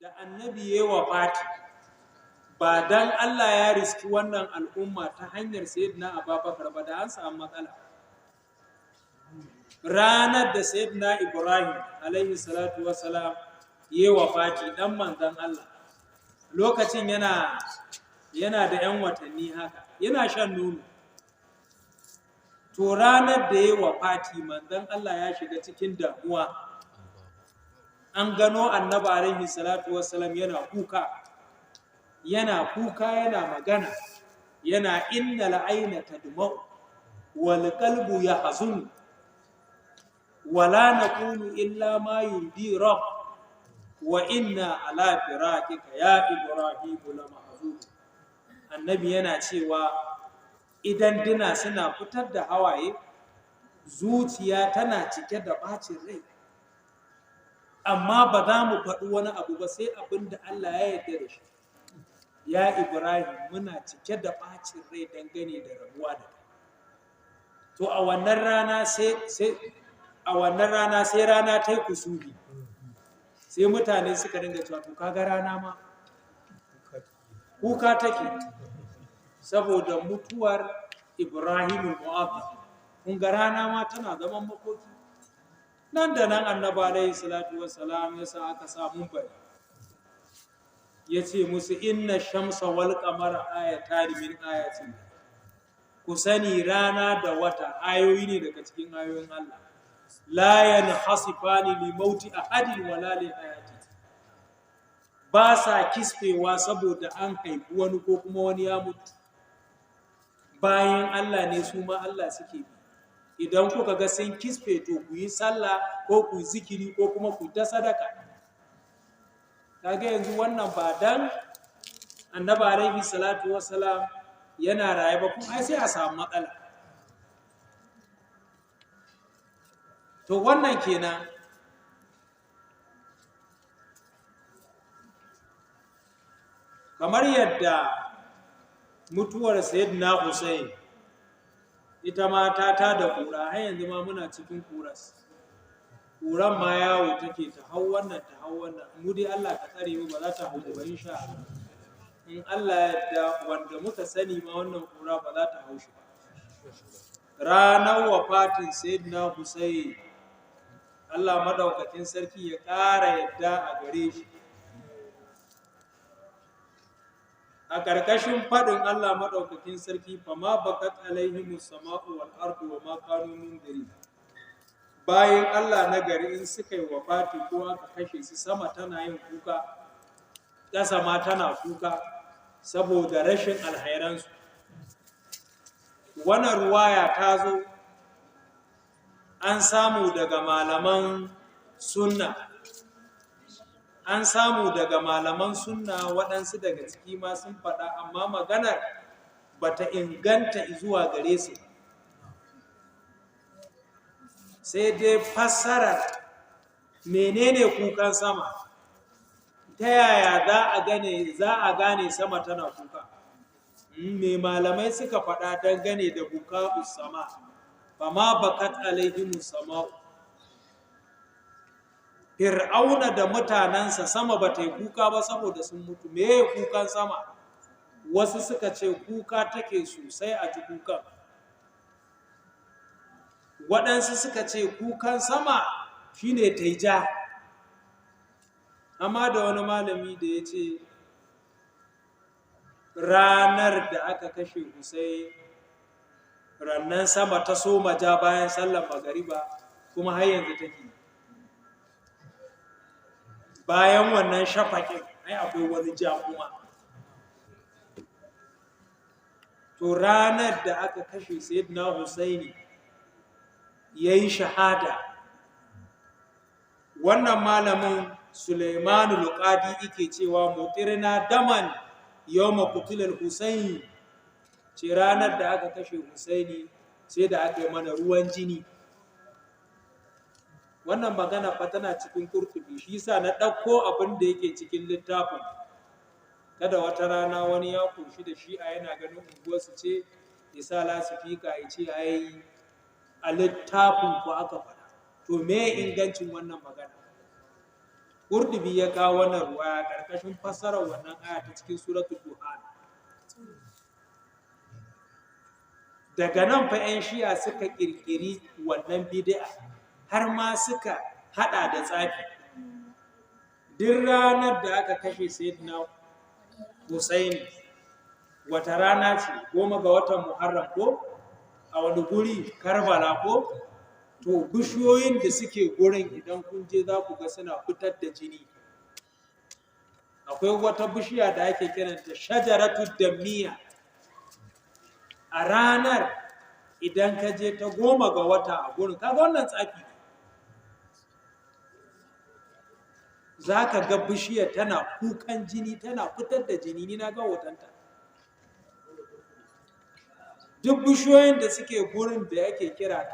da annabi ya wafati ba dan Allah ya riski wannan al'umma ta hanyar sayyidina Abubakar ba da an samu matsala. Ranar da sayyidina Ibrahim alaihi salatu wassalam ya wafati dan manzon Allah lokacin yana da 'yan watanni haka yana shan nono. To ranar da ya wafati manzon Allah ya shiga cikin damuwa. An gano annabi alaihi salatu wassalam yana kuka yana magana yana innal ayna tadma'u wal qalbu yahzun wala naqulu illa ma yurdi rabb wa inna ala firaqika ya ibrahim lamahzun. Annabi yana cewa idan dina suna fitar da hawaye, zuciya tana cike da bacin rai, amma ba za mu faɗi wani abu ba sai abin da Allah ya yarda da shi. Ya Ibrahim, muna cike da bacin rai dangane da rabuwa da kai. To a wannan rana sai rana ta yi kusufi, sai mutane suka dinga cewa to kaga rana ma kuka take saboda mutuwar Ibrahim al-Mu'azzam. Kun ga rana ma tana zaman makoki. Nan da nan annabi alayhi salatu wassalam ya sa aka samu bai ya ce musu inna shamsa wal qamara ayatan min ayatin. Ku sani rana da wata ayoyi ne daga cikin ayoyin Allah. La yanhasifani li mauti ahadin wala li hayati. Ba sa kisfewa saboda an haifi wani ko kuma wani ya mutu. Bayan Allah ne su ma Allah suke bi. Idan kuka ga sun kisfe to ku yi sallah ko ku yi zikiri ko kuma ku ta sadaka. Kaga yanzu wannan ba dan annabi alaihi salatu wassalam yana raye ba kuma ai sai a samu matsala. To wannan kenan. Kamar yadda mutuwar sayyidina Hussein ita ma ta da kura, har yanzu ma muna cikin kuras. Kuran ma yawo take ta hau wannan ta hau wannan. Mu dai Allah ka tsare mu ba za ta hau ba insha Allah. In Allah ya yarda wanda muka sani ma wannan kura ba za ta hau shi ba. Ranar wafatin sayyidina Hussein, Allah madaukakin sarki ya ƙara yadda a gare shi. A ƙarƙashin faɗin Allah maɗaukakin sarki fama bakat alaihimus sama'u wal ardu wa ma kanu munziri. Bayan Allah na gari in suka yi wafati ko aka kashe su, sama tana yin kuka, ƙasa ma tana kuka saboda rashin alhairansu. Wannan ruwaya ta zo an samu daga malaman sunna. An samu daga malaman sunna waɗansu daga ciki ma sun faɗa, amma maganar bata inganta zuwa gare su. Sai dai fassarar menene kukan sama, ta yaya za a gane sama tana kuka. Me malamai suka faɗa dangane da buka'us sama, fama bakat alaihimus sama'u. Fir'auna da mutanensa sama ba ta yi kuka ba saboda sun mutu. Me ya kukan sama? Wasu suka ce kuka take sosai a ji kukan. Waɗansu suka ce kukan sama shine ta yi ja. Amma da wani malami da ya ce ranar da aka kashe Hussein, rannan sama ta soma ja bayan sallar magariba kuma har yanzu take. Bayan wannan shafaƙin ai akwai wani ja kuma. To ranar da aka kashe sayyidina Husaini yayi shahada, wannan malamin Sulaimanu Luqadi yake cewa mutirna daman yawma qutilal Husaini, ce ranar da aka kashe Husaini sai da aka yi mana ruwan jini. Wannan magana fa tana cikin Qurtubi, shi yasa na ɗauko abin da yake cikin littafin. Kada wata rana wani ya kunshi da shi a yana ganin unguwarsu ce ya sa lasifika ya ce ai a littafin ku aka faɗa. To me ingancin wannan magana? Qurtubi ya kawo wannan ruwaya karkashin fassarar wannan aya ta cikin suratul duhan. Daga nan fa 'yan shi'a suka kirkiri wannan bid'a har ma suka hada da tsafi. Duk ranar da aka kashe sayyidina Husaini wata rana ce 10 ga watan Muharram ko a wani guri Karbala ko to bishiyoyin da suke gurin idan kun je za ku ga suna fitar da jini. Akwai wata bishiya da ake kiranta shajaratud dammiya. A ranar idan ka je ta 10 ga wata a gurin kaga wannan tsafi za ka ga bishiyar tana kukan jini tana fitar da jini. Ni na ga hotonta. Duk bishiyoyin da suke gurin da yake kira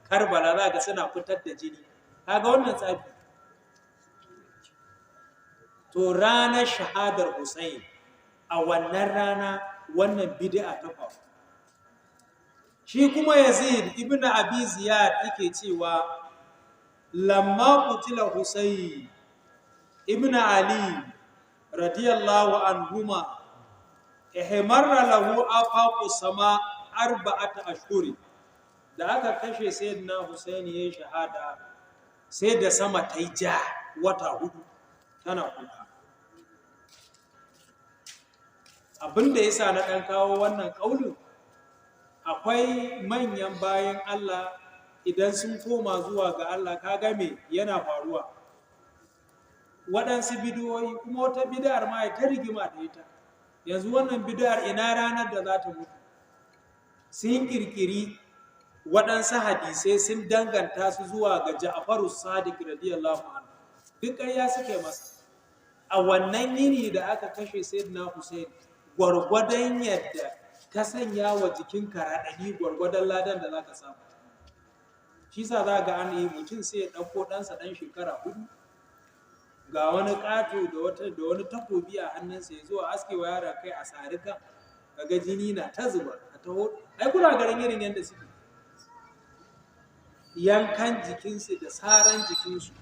Karbala za ga suna fitar da jini. Kaga wannan tsafi. To ranar shahadar Hussein a wannan rana wannan bid'a ta faru. Shi kuma Yazid ibn Abi Ziyad yake cewa lamma qutila Hussein ibn Ali radiyallahu anhuma ihmarra lahu afaqu sama 4 ashhur. Da aka kashe sayyidina Hussein yayin shahada sai da sama ta ja wata 4 tana kuka. Abinda yasa na dan kawo wannan kaulin akwai manyan bayan Allah idan sun koma zuwa ga Allah kaga me yana faruwa. Waɗansu bidiyoyi kuma wata bid'ar ma ta rigima da ita. Yanzu wannan bid'ar ina ranar da za ta mutu. Sun kirkiri waɗansu hadisai sun danganta su zuwa ga Ja'faru Sadiq radiyallahu anhu. Duk ƙarya suke masa. A wannan yini da aka kashe Sayyidina Hussein gwargwadon yadda ka sanya wa jikinka raɗaɗi gwargwadon ladan da za ka samu. Shi sa za ga an yi mutum sai ya ɗauko ɗansa ɗan shekara 4 ga wani ƙato da wani takobi a hannunsa ya zo a aske wa yara kai a tsarikan kaga jini na ta zuba a taho. Ai kuna garin irin yadda suke yankan jikinsu da saran jikinsu.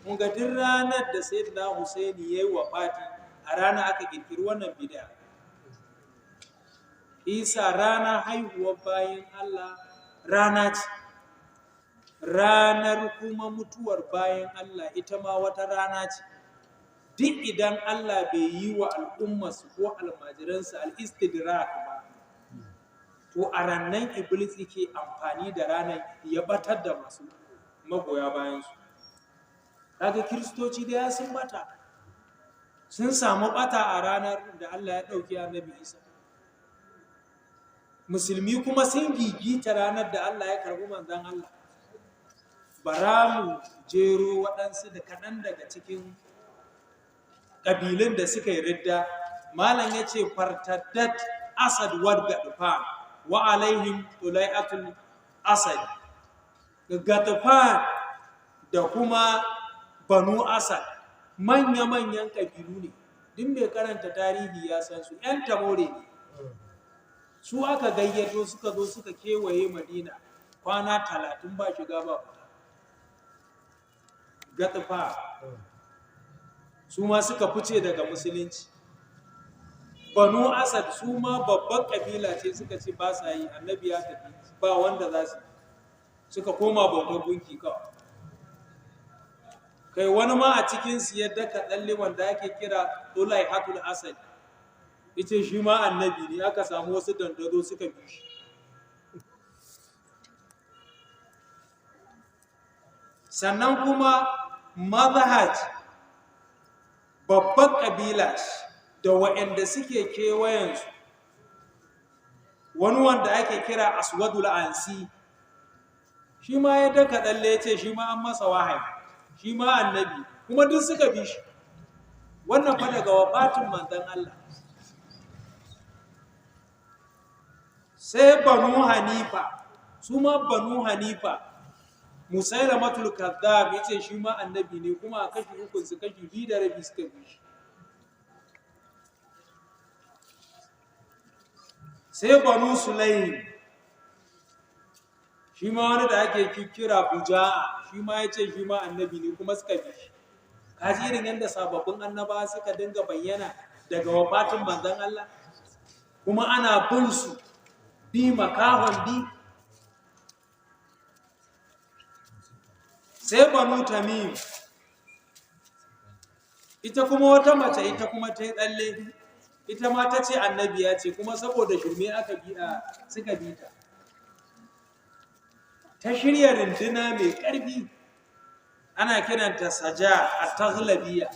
Kun ga duk ranar da Sayyidina Husaini yayi wafati a rana aka kirkiri wannan bid'a. Isa rana haihuwar bayan Allah rana ce. Ranar kuma mutuwar bayan Allah ita ma wata rana ce. Duk idan Allah bai yi wa al'ummarsu ko almajiransu al-istidrak ba, to a rannan Iblis yake amfani da ranar ya batar da masu magoya bayansu. Kaga Kiristoci da ya sun bata, sun samu bata a ranar da Allah ya ɗauki Annabi Isa. Musulmi kuma sun gigita ranar da Allah ya karɓi manzon Allah. Bara mu jero waɗansu da kaɗan daga cikin ƙabilun da suka yi ridda. Malam ya ce fartaddat Asad wa Gadfan wa alaihim Tulai'atul Asad. Gadfan da kuma Banu Asad manya-manyan ƙabilu ne. Duk mai karanta tarihi ya san su, ‘yan Tamore ne. Su aka gayyato suka zo suka kewaye Madina kwana 30 ba shiga ba fita. Gadfa su ma suka fice daga musulunci. Banu Asad su ma babban kabila ce suka ce ba sa yi, Annabi ya tafi ba wanda za su suka koma bautar gunki kawai. Kai wani ma a cikinsu ya daka ɗalle wanda ake kira Tulaihatul Asad. Ita shi ma annabi ne, aka samu wasu dandazo suka bi shi. Sannan kuma Mazahaj babban ƙabila da waɗanda suke kewayensu. Wani wanda ake kira Aswadul Ansi, shi ma ya daka ɗalle ce shi ma an masa wahayi, shi ma annabi, kuma duk suka bi shi. Wannan fa daga wafatin manzon Allah. Sai Banu Hanifa, su ma Banu Hanifa, Musailamatul Kadhdhab yace shi ma annabi ne, kuma a kashi 3 su kashi 2 da rabi suka bi shi. Sai Banu Sulaim, shi ma wani da ake kira Fuja'a, shi ma yace shi ma annabi ne, kuma suka bi shi. kaji irin yadda sababbin annabawa suka dinga bayyana daga wafatin manzon Allah kuma ana bin su bi makahon bi. Sai banu tamim, ita kuma wata mace, ita kuma ta yi tsalle, ita ma ta ce annabiya ce, kuma saboda shirme aka suka bi ta. Ta shirya runduna mai ƙarfi, ana kiranta saja a taghlabiya,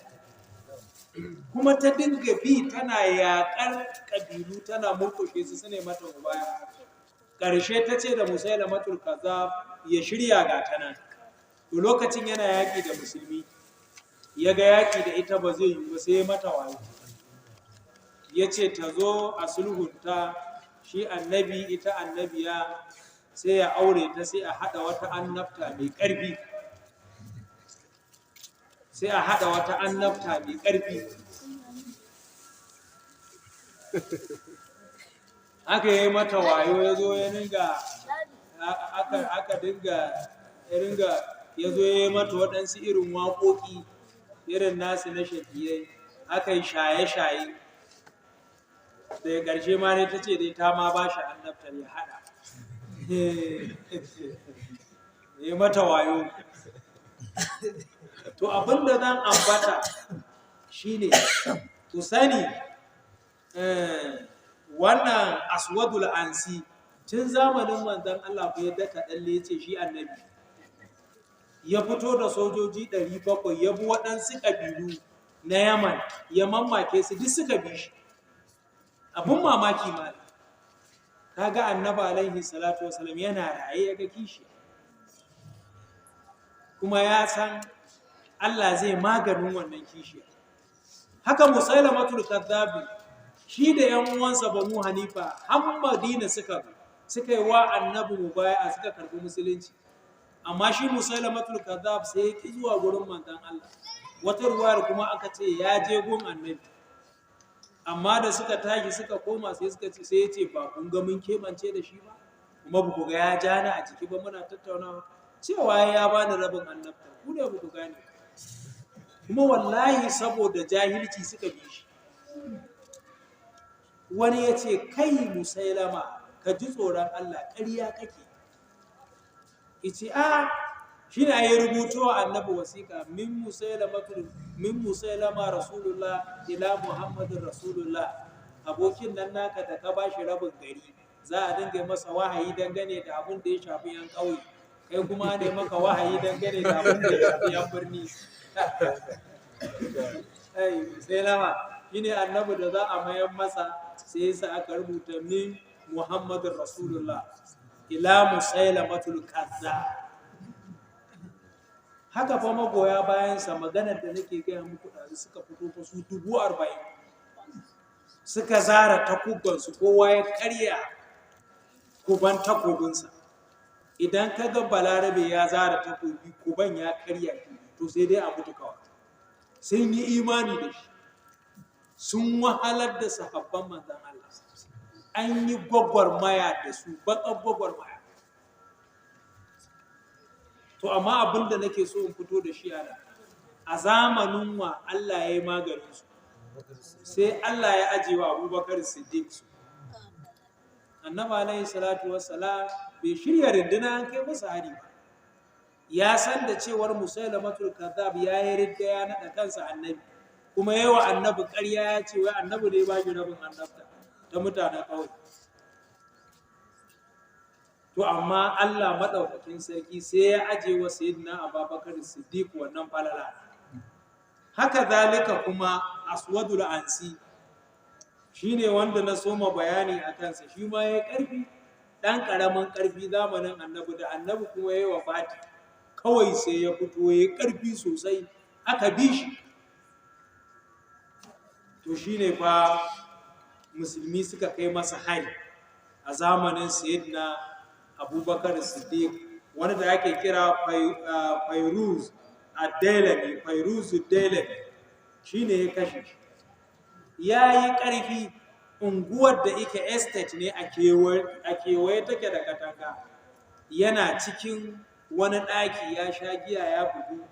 kuma ta dinga bi tana yaƙar ƙabilu tana murƙushe su sune mata mubaya. Ƙarshe ta ce da Musailamatul Kazzab ya shirya ga ta nan. To lokacin yana yaƙi da musulmi, ya ga yaƙi da ita ba zai yi ba sai ya mata wayo. Ya ce ta zo a sulhunta, shi annabi ita annabiya, sai ya aure ta, sai a haɗa wata annabta mai ƙarfi. Sai a haɗa wata annabta mai ƙarfi. Aka yi mata wayo, ya zo ya dinga, aka dinga, ya zo ya yi mata waɗansu irin waƙoƙi irin nasu na shafiyai, aka yi shaye-shaye. Daga ƙarshe ma ne ta ce dai ta ma ba shi annabtar ya haɗa. Ya yi mata wayo. To abinda zan ambata shine ku sani wannan Aswadul Ansi tun zamanin manzon Allah ko yadda ka dalle yace shi annabi, ya fito da sojoji 700 ya bi waɗansu ƙabilu na Yaman ya mammake su duk suka bi shi. Abun mamaki ma kaga annabi alaihi salatu wasallam yana raye ya ga kishi, kuma ya san Allah zai maganin wannan kishi. Haka Musailamatul Kaddabi shi da ƴan uwansa Banu Hanifa har Madina suka yi wa annabi mubaya suka karbi musulunci, amma shi Musailamatul Kaddab sai ya ki zuwa gurin manzon Allah. Wata ruwayar kuma aka ce ya je gun annabi, amma da suka tashi suka koma sai ya ce ba kun ga mun kebance da shi ba, kuma ba ku ga ya jana a jiki ba muna tattaunawa, cewa ya bani rabin annabta, ku ne ba ku gane. Kuma wallahi saboda jahilci suka bi shi. Wani ya ce kai Musailama ka ji tsoron Allah, ƙarya kake. Ice shi ne a yi rubutu wa annabi wasiƙa min Musailama Rasulullah ila Muhammadin Rasulullah. Abokin nan naka da ka bashi rabin gari za a dinga masa wahayi dangane da abin da ya shafi yan ƙauye, kai kuma ne maka wahayi dangane da abin da ya shafi yan birni. Musailama shi ne annabi da za a mayan masa, sai yasa aka rubuta min Muhammadin Rasulullah ila Musailamatul Kazzab. Haka fa magoya bayansa maganar da nake gaya muku ɗazu suka fito fa su 40,000 suka zara takubansu, kowa ya karya kuban takobinsa. Idan ka ga balarabe ya zara takobi kuban ya karya to sai dai a mutu kawai. Sun yi imani da shi, sun wahalar da sahabban manzon Allah, an yi gwagwarmaya da su, baƙar gwagwarmaya. To amma abin da nake so in fito da shi a zamanin wa Allah ya yi maganin su, sai Allah ya aje wa Abubakar Siddiq su. Annabi alaihi salatu wassalam bai shirya rinduna an kai masa hari ba. Ya san da cewar Musailamatul Kazzab ya yi ridda ya naɗa kansa annabi, kuma yayi wa annabi ƙarya ya ce wai annabi ne ba shi rabin annabta ta mutanen ƙauye. To amma Allah madaukakin sarki sai ya aje wa sayyidina Abubakar Siddiq wannan falala. Haka zalika kuma Aswadul Ansi shine wanda na soma bayani a kansa, shi ma yayi karfi, dan karamin karfi zamanin annabi, da annabi kuma yayi wafati kawai sai ya fito yayi karfi sosai aka bi shi. To shine fa musulmi suka kai masa hari a zamanin sayyidina Abubakar Siddiq, wanda da ake kira Fairuz ad-Dailami, Fairuz ad-Dailami shine ya kashe shi. Yayi karfi, unguwar da yake estate ne a kewaye take da katanga, yana cikin wani ɗaki ya sha giya ya bugu,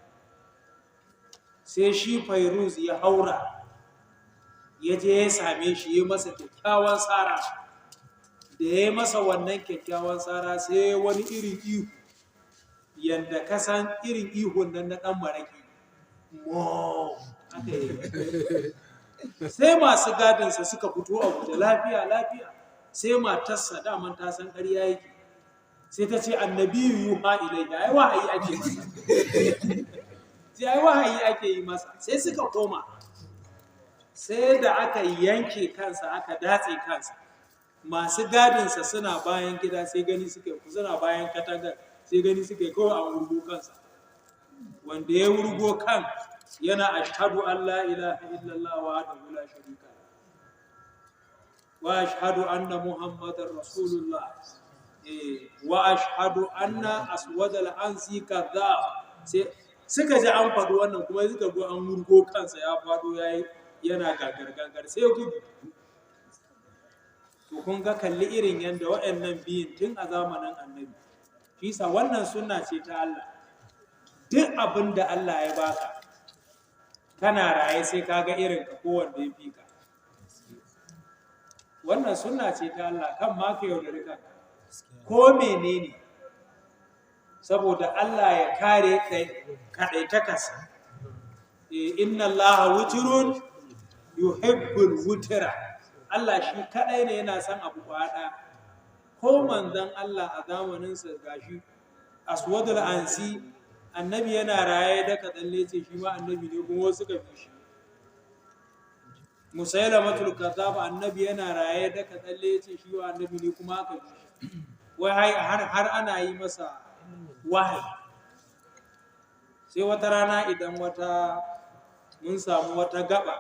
sai shi Fairuz ya haura ya je ya same shi ya masa kyakkyawan tsara. Da ya masa wannan kyakkyawan tsara sai wani irin ihu yanda kasan irin ihun nan na dan maraki sai masu gadinsa suka fito a guje lafiya lafiya. Sai matarsa daman ta san ƙarya yake sai ta ce annabiyu yuha ilayya ai wahayi ake masa sai wahayi ake yi masa. Sai suka koma sai da aka yanke kansa aka datse kansa. Masu gadinsa suna bayan gida sai gani suke suna bayan katangar sai gani suke kawai a wurgo kansa. Wanda ya wurgo kan yana ashhadu an la ilaha illallah wa la sharika wa ashhadu anna muhammadar rasulullah wa ashhadu anna aswad al-ansi kadhab. Sai suka ji an faɗo wannan kuma suka go an wurgo kansa ya faɗo yayi yana gagargangar sai gudu. To kun ga kalli irin yanda waɗannan biyun tun a zamanin annabi. Fisa wannan sunna ce ta Allah. Duk abin da Allah ya baka kana raye sai kaga irin ka ko wanda ya fi ka. Wannan sunna ce ta Allah kan ma ka yaudari kanka ko menene saboda Allah ya kare kaɗaitakarsa. Inna Allah wutrun yuhibbul wutra. Allah shi kadai ne yana son abu kwada. Ko manzon Allah a zamanin sa gashi Aswadul Ansi annabi yana raye da kadalle ce shi ma annabi ne kuma wasu ka fi shi. Musailamatul Kazzab annabi yana raye da kadalle ce shi ma annabi ne kuma aka fi shi. Wai har ana yi masa wahayi. Sai wata rana idan mun samu wata gaba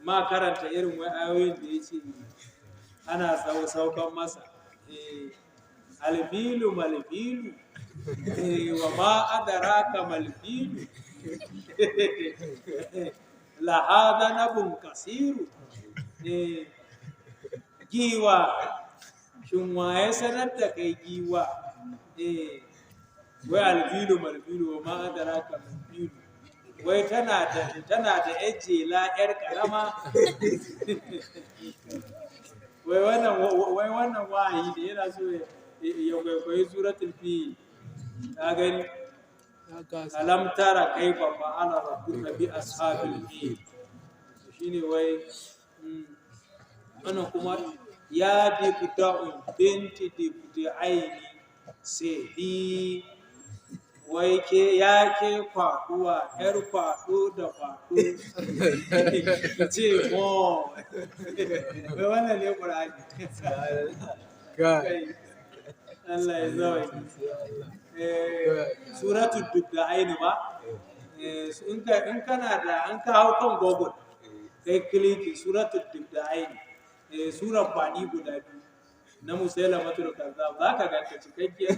ma karanta irin ayoyin da ya ce ana saukan masa alfilu malfilu wa ma adraka malfilu lahada nabun kasiru giwa shin waye sanar da kai giwa wai alfilu malfilu wa ma adraka malfilu wai tana da ejela yar karama. wai wannan wahayi da yana so ya kwaikwayi suratul fi ka gani alam tara kaifa fa'ala rabbuka bi ashabil fi shine wai wannan kuma ya dibda'un binti dibda'aini sai wai ya ke kwaɗuwa ‘yar kwaɗo da kwaɗo ce mo wai wannan ne ƙur'ani. Allah ya zawai suratul dudda'aini ba in kana da an kawo kan google kai kiliki suratul dudda'aini suran fani guda biyu na Musailamatul Kazzab za ka ganta cikakkiyar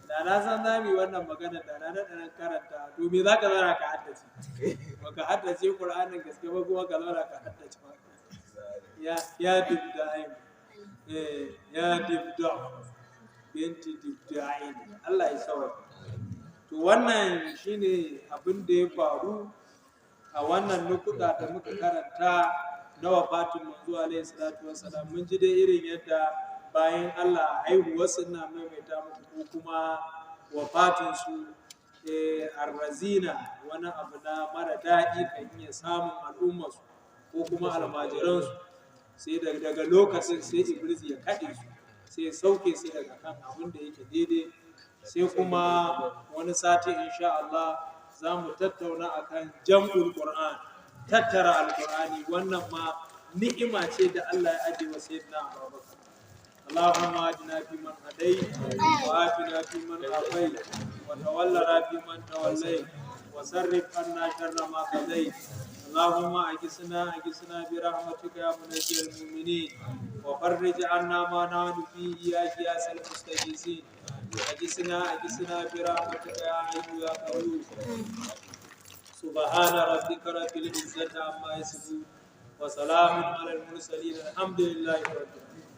da na san za mu yi wannan magana da na daɗa karanta to me za ka zara ka haddace ba ka haddace ƙur'anin gaske ba kuma ka zara ka haddace ba ya dibda'in ya dibda binti dibda'in Allah ya sawa. To wannan shine abin da ya faru a wannan nukuda da muka karanta na wafatin manzo alaihi salatu wassalam. Mun ji dai irin yadda bayan Allah haihuwarsu na maimaita muku ko kuma wafatinsu arrazina wani abu na mara daɗi kan iya samun al'ummarsu ko kuma almajiransu sai daga lokacin sai Iblis ya kaɗe su sai ya sauke su daga kan abin da yake daidai. Sai kuma wani sati insha Allah za mu tattauna akan jam'ul Qur'an, tattara alqur'ani. Wannan ma ni'ima ce da Allah ya ajiye wa sayyidina Abubakar. اللهم اهدنا فيمن هديت وآتنا فيمن عافيت وتولنا فيمن توليت وصرف عنا شر ما قضيت. اللهم اجسنا برحمتك يا منجي المؤمنين وفرج عنا ما نحن فيه يا غياث المستغيثين. اجسنا برحمتك يا حي يا قيوم. سبحان ربك رب العزة عما يصفون وسلام على المرسلين الحمد لله رب العالمين.